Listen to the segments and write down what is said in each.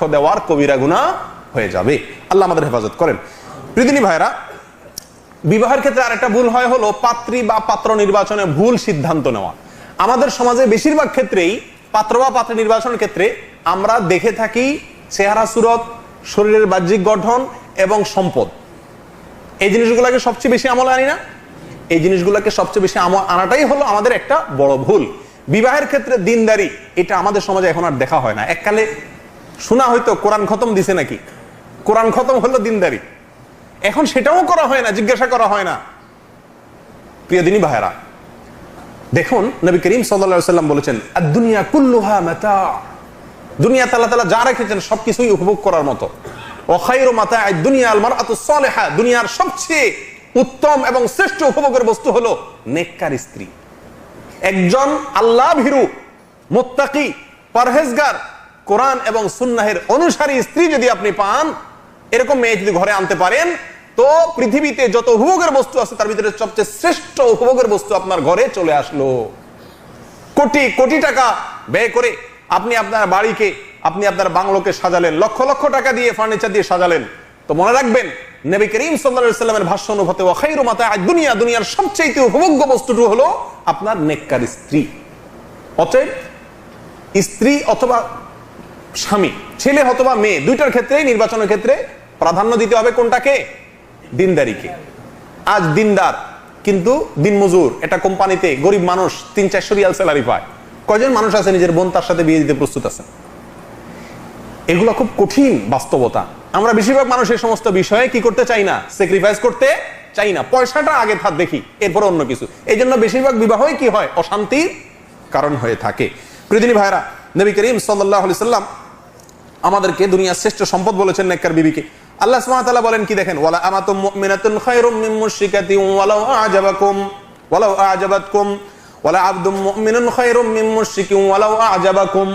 সাক্ষ্য দেওয়ার কবিরা গুনাহ হয়ে যাবে। আল্লাহ আমাদের হেফাজত করেন। প্রিয়দিনী ভাইরা, বিবাহের ক্ষেত্রে আরেকটা ভুল হয় হলো পাত্রী বা পাত্র নির্বাচনে ভুল সিদ্ধান্ত নেওয়া। আমাদের সমাজে বেশিরভাগ ক্ষেত্রেই পাত্র বা পাত্রী নির্বাচনের ক্ষেত্রে আমরা দেখে থাকি চেহারা সুরত, শরীরের বাহ্যিক গঠন এবং সম্পদ। এই জিনিসগুলোকে সবচেয়ে বেশি আমলে আনি না? এই জিনিসগুলোকে সবচেয়ে বেশি আনাটাই হলো আমাদের একটা বড় ভুল। বিবাহের ক্ষেত্রে দিনদারি এটা আমাদের সমাজে এখন আর দেখা হয় না। এককালে শোনা হয়তো কোরআন খতম দিছে নাকি, কোরআন খতম হলো দিনদারি, এখন সেটাও করা হয় না, জিজ্ঞাসা করা হয় না। প্রিয় দিনী ভাইরা, দেখুন নবী করিম সাল্লাল্লাহু আলাইহি ওয়াসাল্লাম বলেছেন আদ-দুনিয়া কুল্লুহা মাতা, দুনিয়া আল্লাহ তাআলা যা রেখেছেন সবকিছুই উপভোগ করার মতো। ওয়া খায়রু মাতা'আদ দুনিয়া আল মারআতু সালিহা, দুনিয়ার সবচেয়ে উত্তম এবং শ্রেষ্ঠ উপভোগের বস্তু হলো নেককার স্ত্রী। একজন আল্লাহ ভীরু, মুত্তাকি, পরহেজগার, কোরআন এবং সুন্নাহের অনুসারী স্ত্রী যদি আপনি পান, এরকম মেয়ে যদি ঘরে আনতে পারেন, তো পৃথিবীতে যত উপভোগের বস্তু আছে তার ভিতরে সবচেয়ে শ্রেষ্ঠ উপভোগের বস্তু আপনার ঘরে চলে আসলো। কোটি কোটি টাকা ব্যয় করে আপনি আপনার বাড়িকে, আপনি আপনার বাংলোকে সাজালেন, লক্ষ লক্ষ টাকা দিয়ে ফার্নিচার দিয়ে সাজালেন, তো মনে রাখবেন নবী করিম সাল্লাল্লাহু আলাইহি ওয়াসাল্লামের ভাষ্য অনুভূতি ওয়া খায়রু মাতা'আদ দুনিয়া, দুনিয়ার সবচেয়ে উপভোগ্য বস্তুটি হলো আপনার নেককার স্ত্রী। অতএব স্ত্রী অথবা স্বামী, ছেলে অথবা মেয়ে, দুইটার ক্ষেত্রেই নির্বাচনের ক্ষেত্রে প্রাধান্য দিতে হবে কোনটাকে? দিনদারিকে। আজ দিনদার কিন্তু দিনমজুর, এটা কোম্পানিতে গরিব মানুষ 300-400 রিয়াল স্যালারি পায়। কয়জন মানুষ আছে নিজের বোন তার সাথে বিয়ে দিতে প্রস্তুত আছে? এগুলো খুব কঠিন বাস্তবতা। আমরা বেশিরভাগ মানুষ এই সমস্ত বিষয়ে কি করতে চাই না, স্যাক্রিফাইস করতে চাই না, পয়সাটা আগে থাক দেখি, এরপর অন্য কিছু। এই জন্য বেশিরভাগ বিবাহই কি হয়, অশান্তির কারণ হয়ে থাকে। প্রিয়দিনী ভাইরা, নবী করিম সাল্লাল্লাহু আলাইহি সাল্লাম আমাদেরকে দুনিয়ার শ্রেষ্ঠ সম্পদ বলেছেন নেককার বিবিকে। আল্লাহ সুবহানাহু ওয়া তাআলা বলেন কি দেখেন, ওয়ালা আমাতুম মুমিনাতুন খায়রুম মিন মুশরিকাতিন ওয়ালাউ আ'জাবাতকুম ওয়ালা আবদুম মুমিনুন খায়রুম মিন মুশরিকিন ওয়ালাউ আ'জাবাকুম।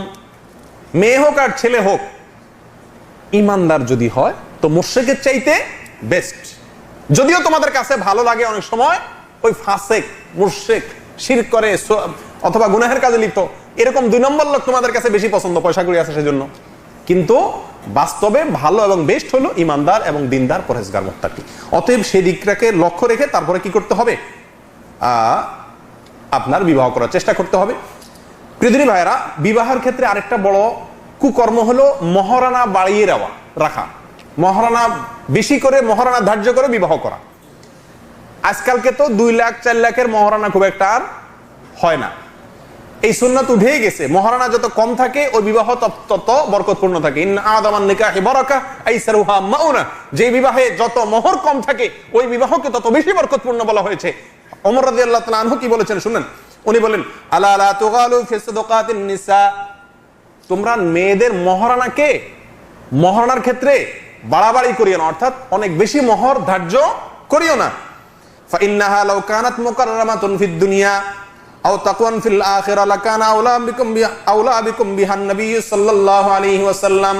মেয়ে হোক আর ছেলে হোক, ইমানদার যদি হয় তো মুশরিকের চাইতে বেস্ট। যদিও তোমাদের কাছে ভালো লাগে অনেক সময় ওই ফাসেক, মুশরিক, শিরক করে অথবা গুনাহের কাজে লিপ্ত, এরকম 2 নম্বর লোক তোমাদের কাছে বেশি পছন্দ, পয়সা কড়ি আছে সেজন্য, কিন্তু বাস্তবে ভালো এবং বেস্ট হলো ইমানদার এবং দিনদার, পরহেজগার, মুত্তাকি। অতএব সেই দিকটাকে লক্ষ্য রেখে তারপরে কি করতে হবে, আপনার বিবাহ করার চেষ্টা করতে হবে। প্রিয়দিনী ভাইয়েরা, বিবাহের ক্ষেত্রে আরেকটা বড় কুকর্ম হলো মহারানা বাড়িয়ে রাখা, মহারানা বেশি করে মহারানা ধার্য করে বিবাহ করা। আজকালকে তো 2 লাখ 4 লাখের মহারানা খুব একটা আর হয় না, এই সুন্নাত উঠেই গেছে। মহারানা যত কম থাকে ওই বিবাহ তত বরকতপূর্ণ থাকে। ইন আদামান নিকাহি বারাকা আইসারুহা মাউনা, যে বিবাহে যত মোহর কম থাকে ওই বিবাহকে তত বেশি বরকতপূর্ণ বলা হয়েছে। ওমর রাদিয়াল্লাহু তাআলা আনহু কি বলেছেন শুনেন, উনি বলেন আলা লা তুগালু ফি সাদাকাতিন নিসা, তোমরা মেয়েদের মহারানার ক্ষেত্রে বাড়াবাড়ি করিও না, অর্থাৎ অনেক বেশি মোহর ধার্য করিও না। ফা ইন্নাহা লাউ কানাত মুকাররামাতুন ফিদ দুনিয়া আও তাকওয়ান ফিল আখিরা লাকানা আউলা বিকুম বিহান নবী সাল্লাল্লাহু আলাইহি ওয়াসাল্লাম।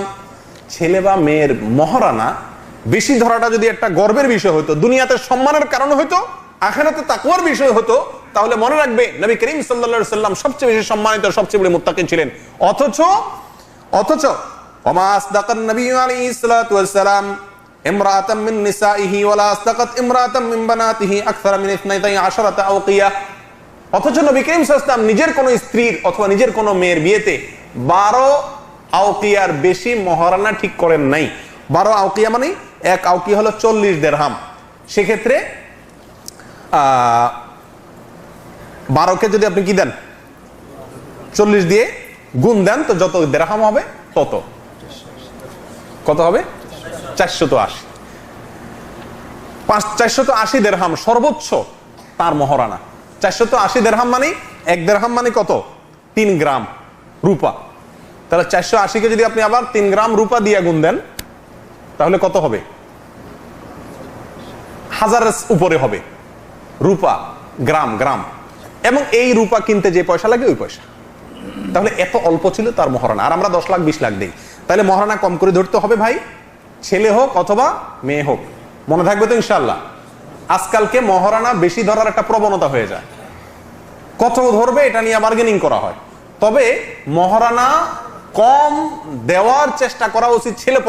ছেলে বা মেয়ের মহারানা বেশি ধরাটা যদি একটা গর্বের বিষয় হতো, দুনিয়াতে সম্মানের কারণ হতো, আখিরাতে তাকওয়ার বিষয় হতো, তাহলে মনে রাখবে নবী করিম সাল্লাল্লাহু আলাইহি ওয়াসাল্লাম সবচেয়ে বেশি সম্মানিত, সবচেয়ে বড় মুত্তাকি ছিলেন। অথচ ওমা আসদাকান নবী আলাইহিস সালাতু ওয়াস সালাম ইমরাআতাম মিন নিসাইহি ওয়ালা আসদাকাত ইমরাআতাম মিন বানাতিহি আকসারা মিন 12 আওকিয়া। অথচ নবী করিম সাল্লাল্লাহু আলাইহি ওয়াসাল্লাম নিজের কোন স্ত্রীর অথবা নিজের কোন মেয়ের বিয়েতে 12 আওকিয়ার বেশি মহারানা ঠিক করেন নাই। 12 আওকিয়া মানে 1 আওকিয়া হলো 40 দিরহাম। সেক্ষেত্রে 12কে যদি আপনি কি দেন, 40 দিয়ে গুণ দেন, তো যত দিরহাম হবে তত কত হবে, 480। 480 দিরহাম সর্বোচ্চ তার মহারানা। 480 দিরহাম মানে 1 দিরহাম মানে কত, 3 গ্রাম রূপা। তাহলে 480কে যদি আপনি আবার 3 গ্রাম রূপা দিয়ে গুণ দেন তাহলে কত হবে, 1000-এর উপরে হবে রূপা, গ্রাম। এবং এই রূপা কিনতে যে পয়সা লাগে ওই পয়সা। তাহলে এত অল্প ছিল তার মহারানা, আর আমরা 10 লাখ 20 লাখ দেই। তাহলে মহারানা কম করে ধরতে হবে ভাই, ছেলে হোক অথবা মেয়ে হোক। মনে থাকবে তো ইনশাআল্লাহ। আজকালকে মহারানা বেশি ধরার একটা প্রবণতা হয়ে যায়, কত ধরবে এটা নিয়ে বার্গেনিং করা হয়। তবে মহারানা কম দেওয়ার চেষ্টা করা উচিত ছেলে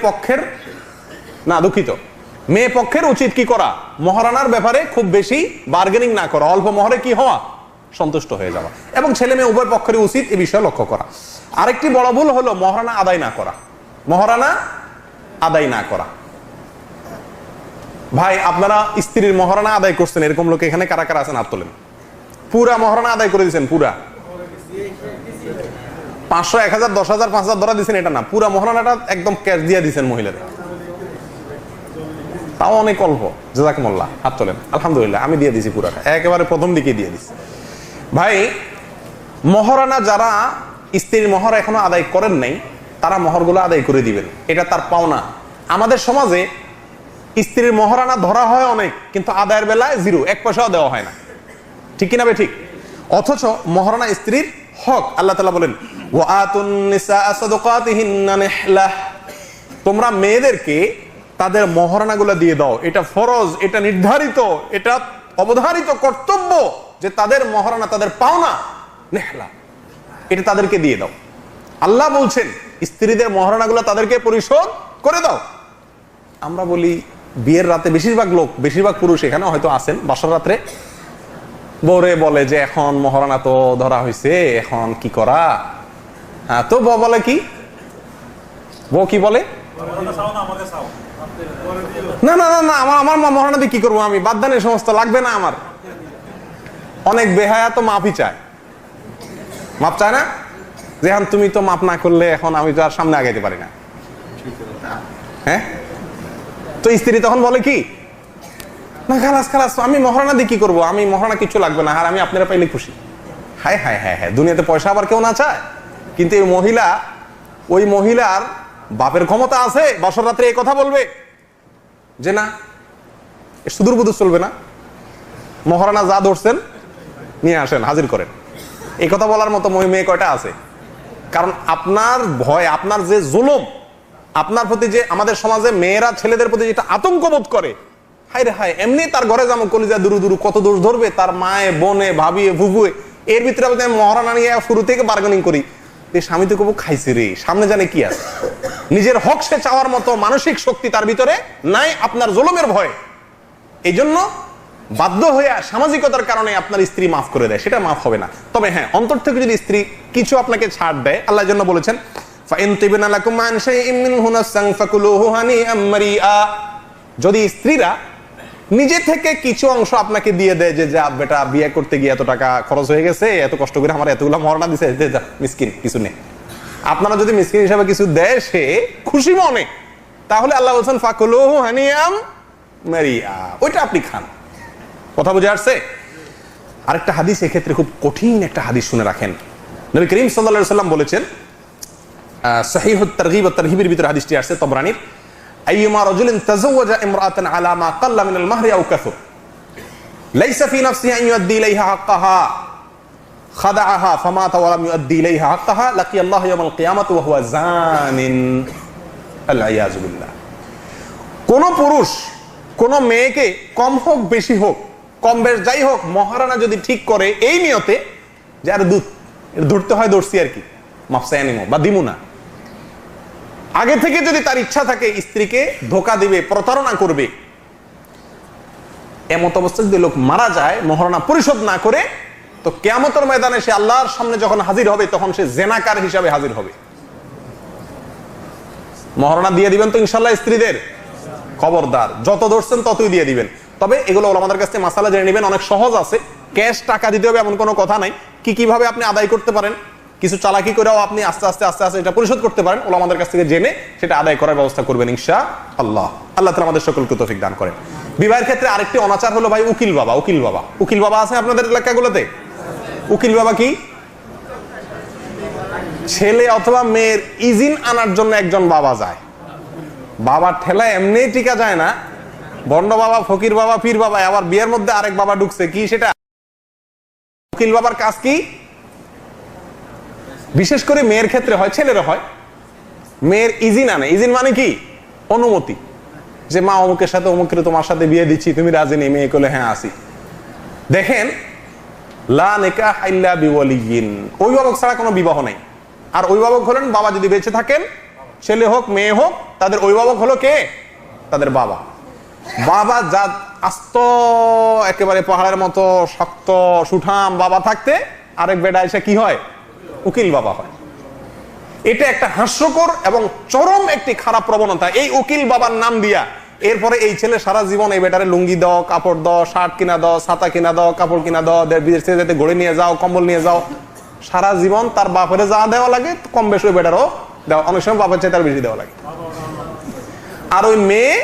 পক্ষের না, দুঃখিত, মেয়ে পক্ষের উচিত কি করা, মহারানার ব্যাপারে খুব বেশি বার্গেনিং না করা, অল্প মহরে কি হওয়া, সন্তুষ্ট হয়ে যাওয়া। এবং ছেলে মেয়ে উভয় পক্ষের উচিত এই বিষয়ে লক্ষ্য করা। আরেকটি বড় ভুল হলো মহারানা আদায় না করা। ভাই, আপনারা স্ত্রীর মহারানা আদায় করছেন, এরকম লোক এখানে কারা কারা আছেন হাত তোলেন। পুরা মহারানা আদায় করে দিয়েছেন, পুরা 500, 1000, 10,000, 5,000 ধরা দিচ্ছেন, এটা না, পুরা মহারানাটা একদম ক্যাশ দিয়ে দিচ্ছেন মহিলাদের, তাও অনেক অল্প। জাযাকুমুল্লাহ, হাত তোলেন। আলহামদুলিল্লাহ, আমি দিয়ে দিছি পুরাটা, একেবারে প্রথম দিকে দিয়ে দিছি। ভাই, মহারানা যারা স্ত্রীর মহর এখনো আদায় করেন নাই, তারা মহরগুলো আদায় করে দিবেন, এটা তার পাওনা। আমাদের সমাজে স্ত্রীর মহারানা ধরা হয় অনেক, কিন্তু আদায়ের বেলায় 0, 1 পয়সাও দেওয়া হয় না, ঠিক কিনা বে ঠিক? অথচ মহারানা স্ত্রীর হক। আল্লাহ তাআলা বলেন, ওয়া আতুন নিসা সাদাকাতিহিন্না নিহলা, তোমরা মেয়েদেরকে তাদের মহারানাগুলো দিয়ে দাও। এটা ফরজ, এটা নির্ধারিত, এটা অবধারিত কর্তব্য যে তাদের মহারানা, তাদের পাওনা নিহলা, এটা তাদেরকে দিয়ে দাও। আল্লাহ বলছেন স্ত্রীদের মহারানাগুলো তাদেরকে পরিশোধ করে দাও। আমরা বলি বিয়ের রাতে বেশিরভাগ পুরুষ এখানে হয়তো আছেন, বাসর রাত্রে বউরে বলে যে এখন মহারানা তো ধরা হয়েছে, এখন কি করা। তো বউ বলে কি, বউ কি বলে, না না না না, আমার মহারানা দিয়ে কি করবো, আমি বাদদানের সমস্ত লাগবে না আমার। অনেক বেহায়া তো মাপই চায়, মাপ চায় না, যে এখন তুমি তো মাপ না করলে এখন আমি তো আর সামনে আগাইতে পারি না। হ্যাঁ, তো স্ত্রী তখন বলে কি, না খালাস, আমি মহারানা দিয়ে কি করবো, আমি মহারানা কিছু লাগবে না, আর আমি আপনারা পাইলে খুশি। হায় হায় হায় হায়, দুনিয়াতে পয়সা আবার কেউ না চায়, কিন্তু ওই মহিলার বাপের ক্ষমতা আছে বছর রাত্রে এই কথা বলবে যে না, সুদূর বুদূর চলবে না, মহারানা যা ধরছেন নিয়ে আসেন, হাজির করেন। এই কথা বলার মতো মেয়ে কয়টা আছে? কারণ আপনার ভয়, আপনার যে জুলুম, আপনার প্রতি যে আমাদের সমাজে মেয়েরা ছেলেদের প্রতি যেটা আতঙ্ক বোধ করে, হায় রে হায়, এমনি তার ঘরে যেমন কলিজা দুরু কত দোষ ধরবে, তার মায়ে, বোনে, ভাবিয়ে, ফুফুয়ে, এর ভিতরে আমি মহারানা নিয়ে শুরু থেকে বার্গেনিং করি, স্বামী তো কবু খাইছে রে, সামনে জানে কি আছে। নিজের হক সে চাওয়ার মতো মানসিক শক্তি তার ভিতরে নাই, আপনার জুলুমের ভয়। এই জন্য বাধ্য হয়ে সামাজিকতার কারণে আপনার স্ত্রী মাফ করে দেয়, সেটা মাফ হবে না। তবে হ্যাঁ, অন্তর থেকে যদি স্ত্রী কিছু আপনাকে ছাড় দেয়, আল্লাহর জন্য বলেছেন যদি স্ত্রীরা নিজে থেকে কিছু অংশ আপনাকে দিয়ে দেয়, যে যা বেটা, বিয়ে করতে গিয়ে এত টাকা খরচ হয়ে গেছে, এত কষ্ট করে আমার এতগুলো মহারানা দিছে, মিসকিন কিছু নেই, আপনারা যদি মিসকিন হিসাবে কিছু দেয় সে খুশি মনে, তাহলে আল্লাহ বলছেন ফাকুলুহু হানিয়াম মারিয়া, ওইটা আপনি খান। কথা বুঝে আসছে? আরেকটা হাদিস এক্ষেত্রে খুব কঠিন একটা হাদিস, শুনে রাখেন। নবী করিম সাল্লাল্লাহু আলাইহি ওয়াসাল্লাম বলেছেন, সহিহুত তারগীব ওয়াত তারহিবের ভিতরে হাদিসটি আসছে, তবরানীর, আইয়ুমা রাজুলিন তাযাওয়াজা ইমরাআতান আলা মা কাল্লা মিনাল মাহরি আও কাসুর লাইসা ফি নাফসিহি আন ইউদ্দি ইলাইহা হাক্কাহা খাদাআহা ফামাতা ওয়া লাম ইউদ্দি ইলাইহা হাক্কাহা লাকিয়াল্লাহু ইয়াওমাল কিয়ামাতি ওয়া হুয়া জানিন, আল ইয়াযু বিল্লাহ। কোন পুরুষ কোন মেয়েকে কম হোক বেশি হোক, কম বেশ যাই হোক, মহারানা যদি ঠিক করে এই নিয়তে যে আর ধরতে হয়, ধরছি আর কি, মাফসায়া নিমো বা দিমু না, আগে থেকে যদি তার ইচ্ছা থাকে স্ত্রীকে ধোকা দিবে, প্রতারণা করবে, এমত অবস্থায় যদি লোক মারা যায় মহারানা পরিশোধ না করে, তো কিয়ামতের ময়দানে সে আল্লাহর সামনে যখন হাজির হবে, তখন সে জেনাকার হিসাবে হাজির হবে। মহারানা দিয়ে দিবেন তো ইনশাআল্লাহ স্ত্রীদের? খবরদার, যত ধরছেন ততই দিয়ে দিবেন। তবে এগুলো ওলামাদের কাছে মাসালা জেনে নেবেন, অনেক সহজ আছে, ক্যাশ টাকা দিতে হবে এমন কোনো কথা নাই। কিভাবে আপনি আদায় করতে পারেন, কিছু চালাকি করেও আপনি আস্তে আস্তে এটা পরিশোধ করতে পারেন, ওলামাদের কাছ থেকে জেনে সেটা আদায় করার ব্যবস্থা করবেন ইনশাআল্লাহ। আল্লাহ তাআলা আমাদের সকলকে তৌফিক দান করেন। বিবাহের ক্ষেত্রে আরেকটি অনাচার হলো ভাই উকিল বাবা আছে আপনাদের এলাকাগুলোতে? উকিল বাবা কি? ছেলে অথবা মেয়ের ইজিন আনার জন্য একজন বাবা যায়, বাবার ঠেলা এমনি টিকা যায় না, বন্ড বাবা, ফকির বাবা, পীর বাবা, আবার বিয়ের মধ্যে আরেক বাবা ঢুকছে, কি সেটা? উকিল বাবার কাজ কি? বিশেষ করে মেয়ের ক্ষেত্রে হয়, ছেলেরও হয়, মেয়ের ইজিন আনে। ইজিন মানে কি? অনুমতি, যে মা অমুকের সাথে অমুকের তোমার সাথে বিয়ে দিচ্ছি, তুমি রাজি নেই? মেয়ে বলে হ্যাঁ আসি। দেখেন, লা নিকাহ ইল্লা বিওয়ালিয়িন, অভিভাবক ছাড়া কোনো বিবাহ নেই। আর অভিভাবক হলেন বাবা যদি বেঁচে থাকেন, ছেলে হোক মেয়ে হোক, তাদের অভিভাবক হলো কে? তাদের বাবা। বাবা যা আস্ত একেবারে পাহাড়ের মতো শক্ত সুঠাম বাবা থাকতে আরেক বেটা এসে কি হয়? উকিল বাবা হয়। এটা একটা হাস্যকর এবং চরম একটি খারাপ প্রবণতা। এই উকিল বাবার নাম দিয়া এরপরে এই ছেলে সারা জীবন এই বেটারে লুঙ্গি দাও, কাপড় দাও, শার্ট কিনা দাও, ছাতা কিনা দাও, কাপড় কিনা দাও, বিদেশে যেতে ঘড়ি নিয়ে যাও, কম্বল নিয়ে যাও, সারা জীবন তার বাপের যা দেওয়া লাগে কম বেশি ওই বেটারও দেওয়া, অনেক সময় বাপের চেয়ে তার বেশি দেওয়া লাগে। আর ওই মেয়ে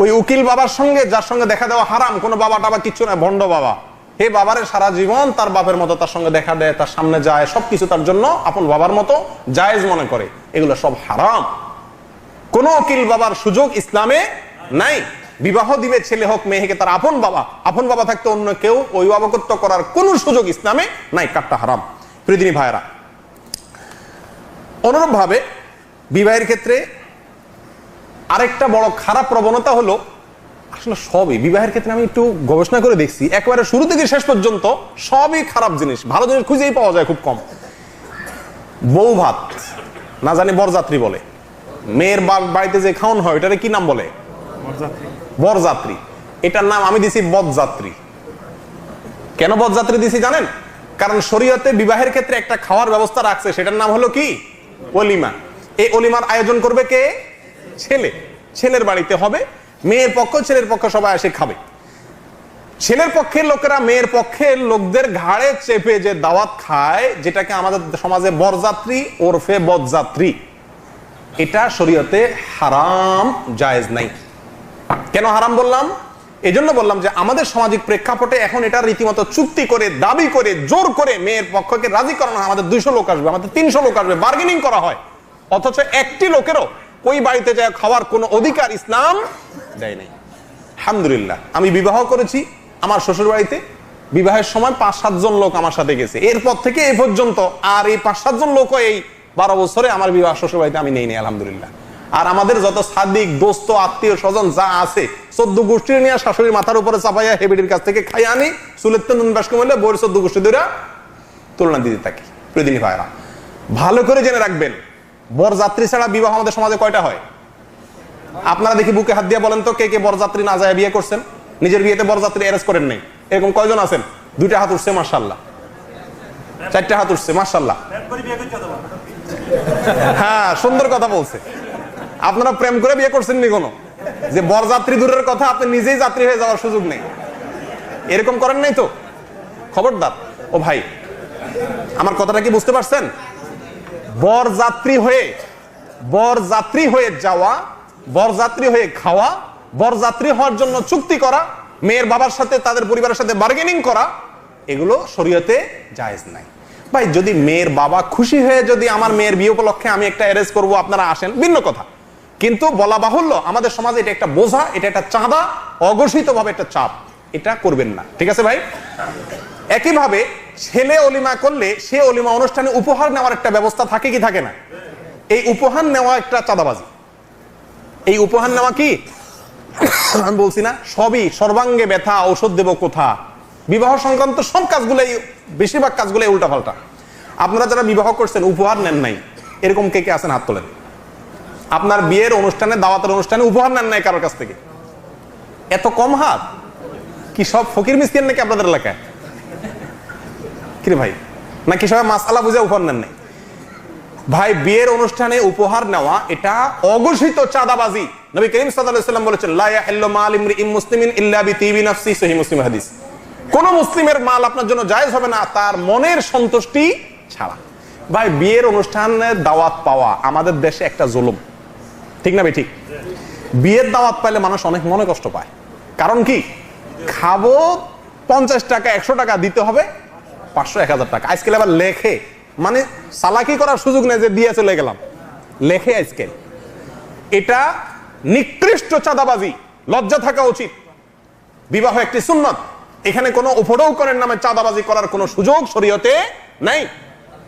ওই উকিল বাবার সঙ্গে, যার সঙ্গে দেখা দেওয়া হারাম, কোনো বাবা টাবা কিচ্ছু না, ভণ্ড বাবা, হে বাবারে সারা জীবন তার বাপের মতো তার সঙ্গে দেখা দেয়, তার সামনে যায়, সবকিছু তার জন্য আপন বাবার মতো জায়েজ মনে করে, এগুলো সব হারাম। কোন উকিল বাবার সুযোগ ইসলামে নাই। বিবাহ দিবে ছেলে হোক মেয়ে হোক, তার আপন বাবা, আপন বাবা থাকতে অন্য কেউ অভিভাবকত্ব করার কোন সুযোগ ইসলামে নাই, কাটটা হারাম। প্রিয়দিনী ভাইরা, অনুরূপ ভাবে বিবাহের ক্ষেত্রে আরেকটা বড় খারাপ প্রবণতা হলো, আসলে সবই বিবাহের ক্ষেত্রে আমি একটু গবেষণা করে দেখছি, একেবারে শুরু থেকে শেষ পর্যন্ত সবই খারাপ জিনিস, ভালো জিনিস খুঁজেই পাওয়া যায় খুব কম। বউ ভাত না জানি বরযাত্রী বলে, মেয়ের বাড়িতে যে খাওয়ান হয় এটারে কি নাম বলে? বরযাত্রী। এটার নাম আমি দিছি বদযাত্রী। কেন বদযাত্রী দিছি জানেন? কারণ শরীয়তে বিবাহের ক্ষেত্রে একটা খাওয়ার ব্যবস্থা রাখছে, সেটার নাম হলো কি? ওলিমা। এই ওলিমার আয়োজন করবে কে? ছেলে। ছেলের বাড়িতে হবে, মেয়ের পক্ষ ছেলের পক্ষ সবাই এসে খাবে। ছেলের পক্ষের লোকেরা মেয়ের পক্ষের লোকদের ঘাড়ে চেপে যে দাওয়াত খায়, যেটাকে আমাদের সমাজে বরযাত্রী ওরফে বদযাত্রী, এটা শরীয়তে হারাম, জায়েজ নাই। কেন হারাম বললাম? এজন্য বললাম যে আমাদের সামাজিক প্রেক্ষাপটে এখন এটা রীতিমতো চুক্তি করে, দাবি করে, জোর করে মেয়ের পক্ষকে রাজি করানো হয়, আমাদের 200 লোক আসবে, আমাদের 300 লোক আসবে, বার্গেনিং করা হয়, অথচ একটি লোকেরও ওই বাড়িতে যায় খাওয়ার কোনো অধিকার ইসলাম দেয় নাই। আলহামদুলিল্লাহ, আমি বিবাহ করেছি আমার শ্বশুর বাড়িতে, বিবাহের সময় 5-7 জন লোক আমার সাথে গেছে, এরপর থেকে এ পর্যন্ত আর এই 5-7 জন লোক এই 12 বছরে আমার বিবাহ শ্বশুর বাড়িতে আমি নেই নি, আলহামদুলিল্লাহ। আর আমাদের যত সাদিক দোস্ত আত্মীয় স্বজন যা আছে 14 গোষ্ঠীর নিয়ে শাশুড়ির মাথার উপরে চাপাইয়া হেবিডির কাছ থেকে খাই আনি, চুলের তো নুন বাসকে বললে বইয়ের 14 গোষ্ঠী ধরে তুলনা দিতে থাকি। প্রিয়দিনী ভাইরা, ভালো করে জেনে রাখবেন, বরযাত্রী ছাড়া বিবাহ আমাদের সমাজে কয়টা হয়? আপনারা দেখি বুকে হাত দিয়ে বলেন তো, কে কে বরযাত্রী না যায় বিয়ে করছেন? নিজের বিয়েতে বরযাত্রী অ্যারেঞ্জ করেন নাই, এরকম কয়জন আছেন? 2টা হাত উঠছে মাশাআল্লাহ, 4টা হাত উঠছে মাশাআল্লাহ। হ্যাঁ, সুন্দর কথা বলছে। আপনারা প্রেম করে বিয়ে করছেন নি কোনো? যে বরযাত্রী দূরের কথা, আপনি নিজেই যাত্রী হয়ে যাওয়ার সুযোগ নেই, এরকম করেন নাই তো? খবরদার। ও ভাই, আমার কথাটা কি বুঝতে পারছেন? বরযাত্রী হয়ে যাওয়া, বরযাত্রী হয়ে খাওয়া, বরযাত্রী হওয়ার জন্য চুক্তি করা, মেয়ের বাবার সাথে তাদের পরিবারের সাথে বার্গেনিং করা, এগুলো শরীয়তে জায়েজ নাই। ভাই, যদি মেয়ের বাবা খুশি হয়ে যদি আমার মেয়ের বিয়ে উপলক্ষে আমি একটা অ্যারেঞ্জ করবো, আপনারা আসেন, ভিন্ন কথা, কিন্তু বলা বাহুল্য আমাদের সমাজে এটা একটা বোঝা, এটা একটা চাঁদা, অঘোষিত ভাবে একটা চাপ, এটা করবেন না, ঠিক আছে ভাই? একইভাবে ছেলে অলিমা করলে সে অলিমা অনুষ্ঠানে উপহার নেওয়ার একটা ব্যবস্থা থাকে কি থাকে না? এই উপহার নেওয়া একটা চাঁদাবাজি। এই উপহার নেওয়া কি আমি বলছি না, সবই সর্বাঙ্গে ব্যথা, ঔষধ দেব কোথা, বিবাহ সংক্রান্ত সব কাজগুলো, বেশিরভাগ কাজগুলো উল্টাপাল্টা। আপনারা যারা বিবাহ করছেন উপহার নেন নাই, এরকম কে কে আছেন? হাত তোলেন। আপনার বিয়ের অনুষ্ঠানে, দাওয়াতের অনুষ্ঠানে উপহার নেন নাই কারোর কাছ থেকে? এত কম হাত? কি সব ফকির মিসকিন নাকি আপনাদের এলাকায়? কিরে ভাই, নাকি সবাই মাসআলা বুঝে উপহার নেন নাই? ভাই, বিয়ের অনুষ্ঠানে উপহার নেওয়া এটা অঘোষিত চাঁদাবাজি। নবী করিম সাল্লাল্লাহু আলাইহি ওয়াসাল্লাম বলেছেন, লা ইয়াহিল্লু মাল ইমরিইন মুসলিমিন ইল্লা বিতিবি নাফসি, সহিহ মুসলিম হাদিস। কোন মুসলিমের মাল আপনার জন্য জায়েজ হবে না তার মনের সন্তুষ্টি ছাড়া। ভাই, বিয়ের অনুষ্ঠানে দাওয়াত পাওয়া আমাদের দেশে একটা জুলুম, ঠিক না ভাই? ঠিক। বিয়ের দাওয়াত পাইলে মানুষ অনেক মনে কষ্ট পায়। কারণ কি? খাবো 50 টাকা, 100 টাকা দিতে হবে, 500-1000 টাকা। আজকাল আবার লেখে, মানে চালাকি করার সুযোগ নেই যে দিয়ে চলে গেলাম, লেখে আজকাল। এটা নিকৃষ্ট চাঁদাবাজি, লজ্জা থাকা উচিত। বিবাহ একটি সুন্নত, এখানে কোনো উপঢৌকনের নামে চাঁদাবাজি করার কোনো সুযোগ শরীয়তে নাই।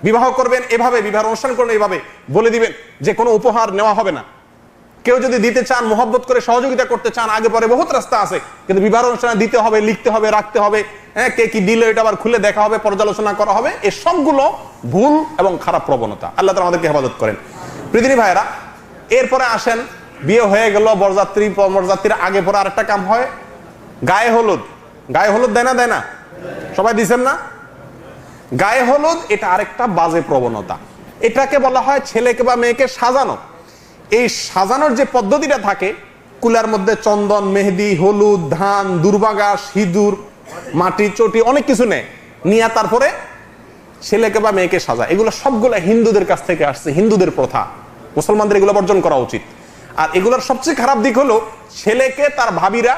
বিবাহ করবেন এভাবে, বিবাহ অনুষ্ঠান করবেন এভাবে, বলে দিবেন যে কোনো উপহার নেওয়া হবে না, কেউ যদি দিতে চান, মোহব্বত করে সহযোগিতা করতে চান, আগে পরে বহুত রাস্তা আছে, কিন্তু বিবাহ অনুষ্ঠানে দিতে হবে, লিখতে হবে, রাখতে হবে, হ্যাঁ, কে কি দিলে এটা আবার খুলে দেখা হবে, পর্যালোচনা করা হবে, এই সবগুলো ভুল এবং খারাপ প্রবণতা। আল্লাহ তাআলা আমাদেরকে হেফাজত করেন। পৃথিবী ভাইয়েরা, এরপরে আসেন, বিয়ে হয়ে গেল, বরযাত্রীর আগে পরে আরেকটা কাম হয়, গায়ে হলুদ। গায়ে হলুদ দেয় না? সবাই দিচ্ছেন না? গায়ে হলুদ এটা আরেকটা বাজে প্রবণতা। এটাকে বলা হয় ছেলেকে বা মেয়েকে সাজানো। এই সাজানোর যে পদ্ধতিটা থাকে, কুলার মধ্যে চন্দন, মেহেদি, হলুদ, ধান, দুর্বাঘা, সিঁদুর, মাটি, চটি, অনেক কিছু নিয়ে তারপরে ছেলেকে বা মেয়েকে সাজা। এগুলো সবগুলো হিন্দুদের কাছ থেকে আসছে, হিন্দুদের প্রথা। মুসলমানদের এগুলো বর্জন করা উচিত। আর এগুলোর সবচেয়ে খারাপ দিক হলো, ছেলেকে তার ভাবিরা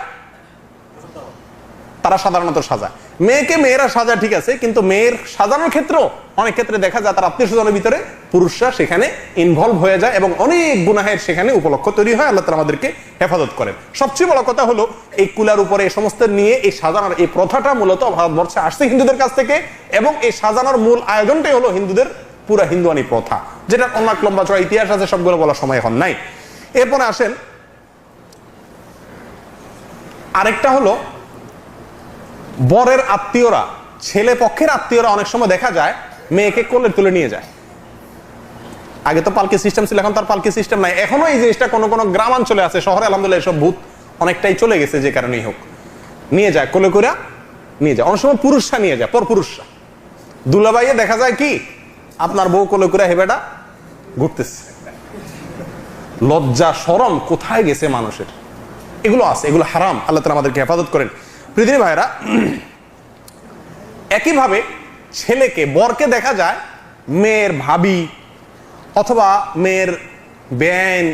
তারা সাধারণত সাজায়, মেয়েকে মেয়েরা সাজায়, ঠিক আছে, কিন্তু মেয়ের সাজানোর ক্ষেত্রেও অনেক ক্ষেত্রে দেখা যায় তার আত্মীয় স্বজনের ভিতরে পুরুষরা সেখানে ইনভলভ হয়ে যায় এবং অনেক গুনাহের সেখানে উপলক্ষ তৈরি হয়। আল্লাহ তাআলা আমাদেরকে হেফাজত করেন। সবচেয়ে বড় কথা হলো, এই কুলার উপরে এই সমস্ত নিয়ে এই সাজানোর এই প্রথাটা মূলত ভারতবর্ষে আসছে হিন্দুদের কাছ থেকে, এবং এই সাজানোর মূল আয়োজনটাই হলো হিন্দুদের পুরা হিন্দুয়ানি প্রথা, যেটা অনেক লম্বা চড়া ইতিহাস আছে, সবগুলো বলার সময় এখন নাই। এরপরে আসেন, আরেকটা হলো বরের আত্মীয়রা, ছেলে পক্ষের আত্মীয়রা অনেক সময় দেখা যায় মেয়েকে কোলে তুলে নিয়ে যায়। আগে তো পালকি সিস্টেম ছিল, এখন তার পালকি সিস্টেম নাই। এখনো এই জিনিসটা কোনো কোনো গ্রামাঞ্চলে আছে, শহরে আলহামদুলিল্লাহ এসব ভূত অনেকটাই চলে গেছে, যে কারণেই হোক নিয়ে যায়, কোলে করে নিয়ে যায়। অনেক সময় পুরুষরা নিয়ে যায়, পরপুরুষরা। দুলাভাইয়ে দেখা যায় কি, আপনার বউ কোলে করে হেবেটা ঘুরতেছে। লজ্জা শরম কোথায় গেছে মানুষের? এগুলো আছে, এগুলো হারাম। আল্লাহ তাআলা আমাদেরকে হেফাজত করেন। পৃথিবী ভাইরা, একইভাবে ছেলেকে, বরকে দেখা যায় মেয়ের ভাবি অথবা মেয়ের বেন,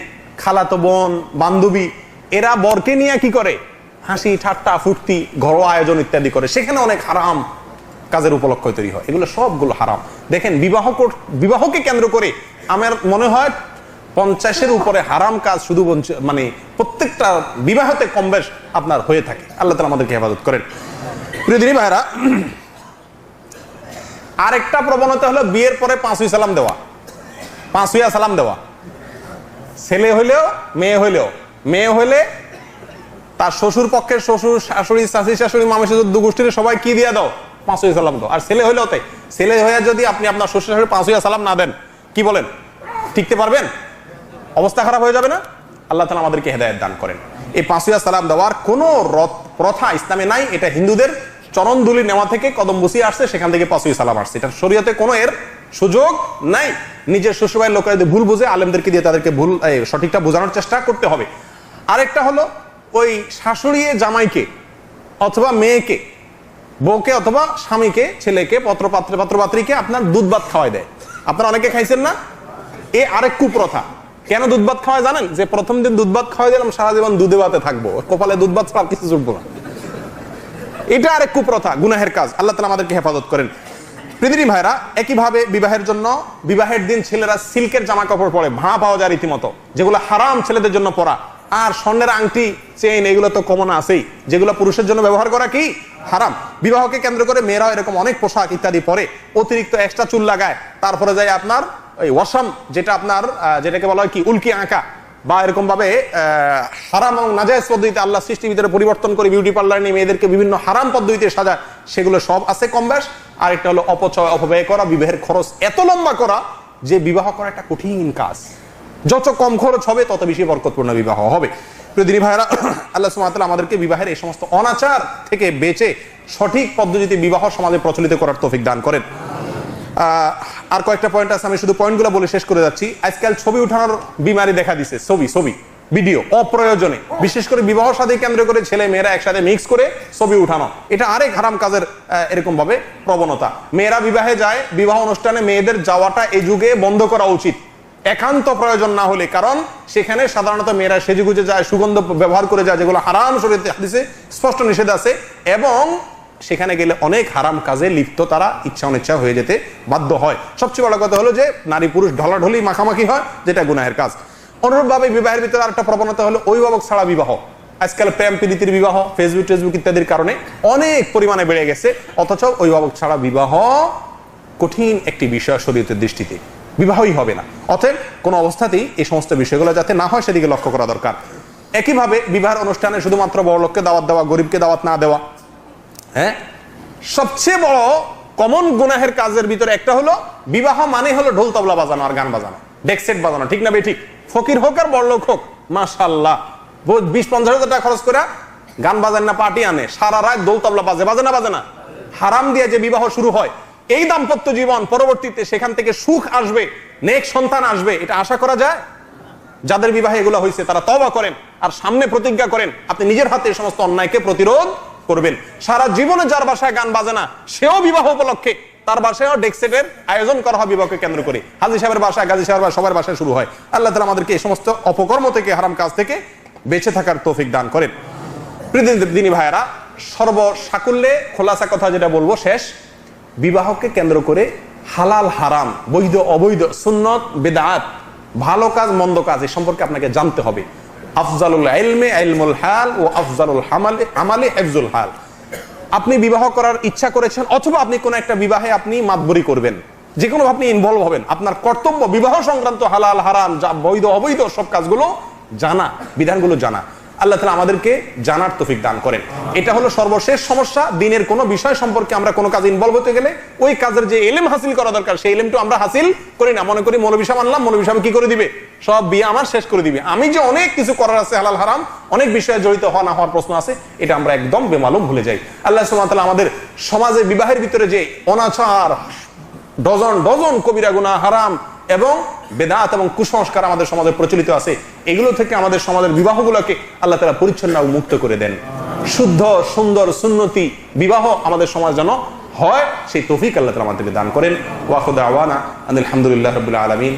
খালাতো বোন, বান্ধবী, এরা বরকে নিয়ে কি করে, হাসি ঠাট্টা ফুর্তি, ঘরোয়া আয়োজন ইত্যাদি করে, সেখানে অনেক হারাম কাজের উপলক্ষ তৈরি হয়। এগুলো সবগুলো হারাম। দেখেন, বিবাহকে কেন্দ্র করে আমার মনে হয় 50-এর উপরে হারাম কাজ শুধু মানে প্রত্যেকটা বিবাহতে কম বেশ আপনার হয়ে থাকে। আল্লাহ তাআলা আমাদেরকে হেফাজত করেন। প্রিয় দিনী ভাইরা, আরেকটা প্রবণতা হলো বিয়ের পরে 5 সালাম দেওয়া। 5 সালাম দেওয়া, ছেলে হইলেও মেয়ে হইলেও, মেয়ে হইলে তার শ্বশুর পক্ষের শ্বশুর, শাশুড়ি, চাচি, শাশুড়ি, মামা, শ্বশুর, দু গোষ্ঠীর সবাই কি দিয়ে দাও, 5 সালাম দাও। আর ছেলে হইলেও তাই। ছেলে হয়ে যদি আপনি আপনার শ্বশুর শাশুড়ি 5 সালাম না দেন, কি বলেন, টিকতে পারবেন? অবস্থা খারাপ হয়ে যাবে না? আল্লাহ তাআলা আমাদেরকে হেদায়েত দান করেন। এই 5 সালাম দেওয়ার কোনো প্রথা ইসলামে নাই। এটা হিন্দুদের চরণ ধুলি নেওয়া থেকে কদম বসিয়ে আসছে, সেখান থেকে 5 সালাম আসছে। এটা শরীয়তে কোনো এর সুযোগ নাই। নিজের শ্বশুরবাড়ির লোকেরা যদি ভুল বুঝে, আলেমদেরকে দিয়ে তাদেরকে ভুল সঠিকটা বোঝানোর চেষ্টা করতে হবে। আরেকটা হলো, ওই শাশুড়ি জামাইকে অথবা মেয়েকে, বউকে অথবা স্বামীকে, ছেলেকে, পাত্রপাত্রীকে আপনার দুধ ভাত খাওয়াই দেয়। আপনারা অনেকে খাইছেন না? এ আরেক কুপ্রথা। কেন দুধ ভাত খাওয়ায় জানেন? যে প্রথম দিন দুধ ভাত খাওয়াই দিলাম, সারা জীবন দুধে ভাতে থাকবো, কপালে দুধ ভাত ছাড়া কিছু জুটবো না। এটা আরেক কুপ্রথা, গুনাহের কাজ। আল্লাহ তাআলা আমাদেরকে হেফাজত করেন। পৃথিবী ভাইরা, একইভাবে বিবাহের জন্য, বিবাহের দিন ছেলেরা সিল্কের জামা কাপড় পরে, ভাঁ পাওয়া যায় রীতিমতো, যেগুলো হারাম ছেলেদের জন্য পরা। আর স্বর্ণের আংটি, চেইন, এগুলো তো কমন আছেই, যেগুলো পুরুষের জন্য ব্যবহার করা কি হারাম। বিবাহকে কেন্দ্র করে মেয়েরাও এরকম অনেক পোশাক ইত্যাদি পরে, অতিরিক্ত এক্সট্রা চুল লাগায়, তারপরে যায় আপনার ওই ওয়াসাম, যেটা আপনার যেটাকে বলা হয় কি উল্কি আঁকা, বা এরকম ভাবে হারাম এবং নাজায়েজ পদ্ধতিতে আল্লাহ সৃষ্টির ভিতরে পরিবর্তন করে বিউটি পার্লার নিয়ে মেয়েদেরকে বিভিন্ন হারাম পদ্ধতিতে সাজায়, সেগুলো সব আছে কম বেশ। আরেকটা হলো অপচয়, অপব্যয় করা, বিবাহের খরচ এত লম্বা করা যে বিবাহ করা একটা কঠিন কাজ। যত কম খরচ হবে তত বেশি বরকতপূর্ণ বিবাহ হবে। প্রিয় দিনী ভাইরা, আল্লাহ সুবহানাহু ওয়া তাআলা আমাদেরকে বিবাহের এই সমস্ত অনাচার থেকে বেঁচে সঠিক পদ্ধতিতে বিবাহ সমাজে প্রচলিত করার তৌফিক দান করেন। আর কয়েকটা পয়েন্ট আছে, আমি শুধু পয়েন্টগুলো বলে শেষ করে যাচ্ছি। আজকাল ছবি উঠানোর বিমারি দেখা দিছে, ছবি ভিডিও অপ্রয়োজনে, বিশেষ করে বিবাহ শাদী কেন্দ্র করে ছেলে মেয়েরা একসাথে মিক্স করে ছবি উঠানো, এটা আরেক হারাম কাজের এরকম ভাবে প্রবণতা। মেয়েরা বিবাহে যায়, বিবাহ অনুষ্ঠানে মেয়েদের যাওয়াটা এই যুগে বন্ধ করা উচিত, একান্ত প্রয়োজন না হলে। কারণ সেখানে সাধারণত মেয়েরা সেজেগুজে যায়, সুগন্ধ ব্যবহার করে যায়, যেগুলো হারাম, শরীয়তে হাদিসে স্পষ্ট নিষেধ আছে, এবং সেখানে গেলে অনেক হারাম কাজে লিপ্ত তারা ইচ্ছা অনিচ্ছা হয়ে যেতে বাধ্য হয়। সবচেয়ে বড় কথা হলো যে নারী পুরুষ ঢলাঢলি মাখামাখি হয়, যেটা গুনাহের কাজ। অনুরূপভাবে বিবাহের ভিতরে আরেকটা প্রবণতা হলো অভিভাবক ছাড়া বিবাহ। আজকাল প্রেম প্রীতির বিবাহ ফেসবুক ইত্যাদির কারণে অনেক পরিমাণে বেড়ে গেছে, অথচ অভিভাবক ছাড়া বিবাহ কঠিন একটি বিষয় শরীয়তের দৃষ্টিতে। বিবাহই হবে না। অতএব কোনো অবস্থাতেই এই সমস্ত বিষয়গুলো যাতে না হয় সেদিকে লক্ষ্য করা দরকার। একইভাবে বিবাহের অনুষ্ঠানে শুধুমাত্র বড় লোককে দাওয়াত দেওয়া, গরিবকে দাওয়াত না দেওয়া। হ্যাঁ, সবচেয়ে বড় কমন গুনাহের কাজের ভিতরে একটা হলো বিবাহ মানে হলো ঢোল তবলা বাজানো আর গান বাজানো, ডেক সেট বাজানো, ঠিক না ঠিক? ফকির হোক আর বড় লোক হোক, মাশাআল্লাহ 20-50 হাজার টাকা খরচ করে গান বাজান না, পার্টি আনে, সারা রাত দোল তবলা বাজে না। হারাম দিয়ে যে বিবাহ শুরু হয়, এই দাম্পত্য জীবন পরবর্তীতে সেখান থেকে সুখ আসবে, নেক সন্তান আসবে, এটা আশা করা যায়? যাদের বিবাহে এগুলো হয়েছে তারা তওবা করেন আর সামনে প্রতিজ্ঞা করেন আপনি নিজের হাতে এই সমস্ত অন্যায়কে প্রতিরোধ করবেন। সারা জীবনে যার বাসায় গান বাজে না, সেও বিবাহ উপলক্ষে তার বাসায়ও ডেকসেটের আয়োজন করা হয় বিবাহকে কেন্দ্র করে। হাজী সাহেবের বাসায়, গাজী সাহেবের বাসায়, সবার বাসায় শুরু হয়। আল্লাহ তাআলা আমাদেরকে এই সমস্ত অপকর্ম থেকে, হারাম কাজ থেকে বেঁচে থাকার তৌফিক দান করেন। প্রিয়দিনী ভাইয়েরা, সর্বসাকুল্যে খোলাসা কথা যেটা বলবো শেষ, বিবাহকে কেন্দ্র করে হালাল হারাম, বৈধ অবৈধ, সুন্নত বিদআত, ভালো কাজ মন্দ কাজ এ সম্পর্কে আপনাকে জানতে হবে। আফজালুল ইলমি ইলমুল হাল ও আফজালুল আমালি হিফজুল হাল। আপনি বিবাহ করার ইচ্ছা করেছেন অথবা আপনি কোন একটা বিবাহে আপনি মাতবরি করবেন, যে কোনো আপনি ইনভলভ হবেন, আপনার কর্তব্য বিবাহ সংক্রান্ত হালাল হারাম, যা বৈধ অবৈধ সব কাজগুলো জানা, বিধানগুলো জানা। আল্লাহ তাআলা আমাদেরকে জানার তৌফিক দান করেন। এটা হলো সর্বশেষ সমস্যা। দিনের কোনো বিষয় সম্পর্কে আমরা কোনো কাজ ইনভলভ হতে গেলে ওই কাজের যে ইলম হাসিল করা দরকার সেই ইলমটা আমরা হাসিল করি না। মনে করি মৌলবী সাহেব আনলাম, মৌলবী সাহেব কি করে দিবে, সব বিয়ে আমার শেষ করে দিবে। আমি যে অনেক কিছু করার আছে, হালাল হারাম অনেক বিষয়ে জড়িত হওয়া না হওয়ার প্রশ্ন আছে, এটা আমরা একদম বেমালুম ভুলে যাই। আল্লাহ সুবহানাহু ওয়া তাআলা আমাদের সমাজে বিবাহের ভিতরে যে অনাচার, ডজন ডজন কবিরা গুনাহ, হারাম এবং বেদাত এবং কুসংস্কার আমাদের সমাজে প্রচলিত আছে, এগুলো থেকে আমাদের সমাজের বিবাহগুলোকে আল্লাহ তাআলা পরিচ্ছন্ন ও মুক্ত করে দেন। শুদ্ধ সুন্দর সুন্নতি বিবাহ আমাদের সমাজ যেন হয়, সেই তৌফিক আল্লাহ তাআলা আমাদেরকে দান করেন। ওয়া আখিরু দাওয়ানা আলহামদুলিল্লাহি রাব্বিল আলামিন।